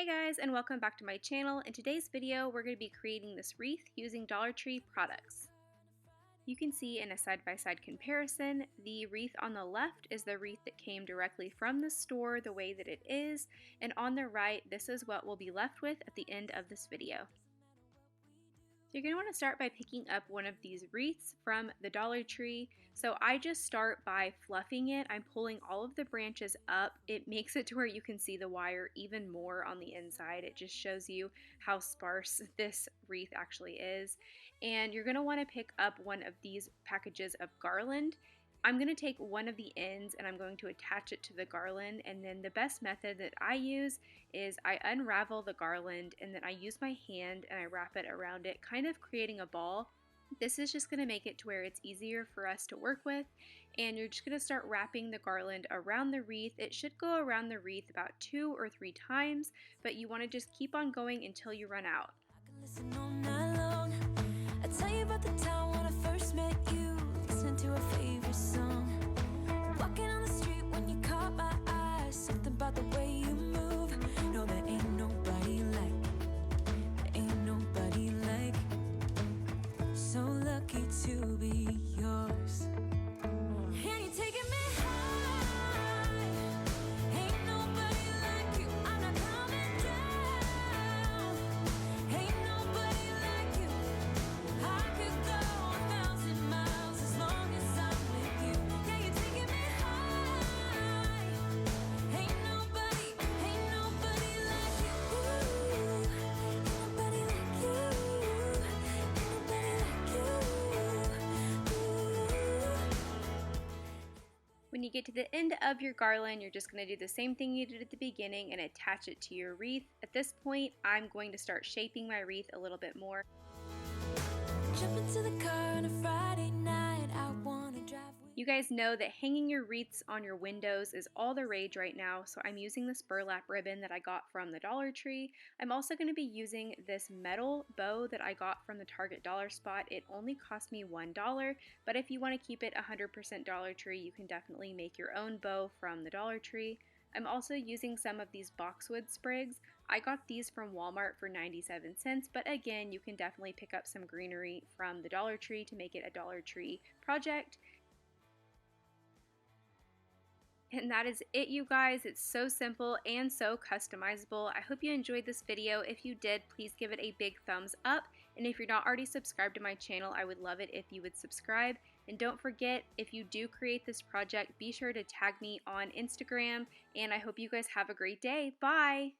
Hey guys, and welcome back to my channel. In today's video, we're going to be creating this wreath using Dollar Tree products. You can see in a side-by-side comparison, the wreath on the left is the wreath that came directly from the store the way that it is, and on the right, this is what we'll be left with at the end of this video. So you're going to want to start by picking up one of these wreaths from the Dollar Tree. So I just start by fluffing it. I'm pulling all of the branches up. It makes it to where you can see the wire even more on the inside. It just shows you how sparse this wreath actually is. And you're going to want to pick up one of these packages of garland. I'm going to take one of the ends and I'm going to attach it to the garland, and then the best method that I use is I unravel the garland and then I use my hand and I wrap it around it, kind of creating a ball. This is just going to make it to where it's easier for us to work with, and you're just going to start wrapping the garland around the wreath. It should go around the wreath about 2 or 3 times, but you want to just keep on going until you run out. To a favorite song, walking on the street when you caught my eye, something about the way you move. No, there ain't nobody like, so lucky to be yours. And you're taking me high, ain't nobody like you. I'm not coming down, ain't nobody like you. I could go 1,000 miles as long. When you get to the end of your garland, you're just going to do the same thing you did at the beginning and attach it to your wreath. At this point, I'm going to start shaping my wreath a little bit more. Jump into the car on a Friday night, I wanna drive with you guys know that hanging your wreaths on your windows is all the rage right now, so I'm using this burlap ribbon that I got from the Dollar Tree. I'm also going to be using this metal bow that I got from the Target Dollar Spot. It only cost me $1, but if you want to keep it 100% Dollar Tree, you can definitely make your own bow from the Dollar Tree. I'm also using some of these boxwood sprigs. I got these from Walmart for 97 cents, but again, you can definitely pick up some greenery from the Dollar Tree to make it a Dollar Tree project. And that is it, you guys. It's so simple and so customizable. I hope you enjoyed this video. If you did, please give it a big thumbs up. And if you're not already subscribed to my channel, I would love it if you would subscribe. And don't forget, if you do create this project, be sure to tag me on Instagram. And I hope you guys have a great day. Bye!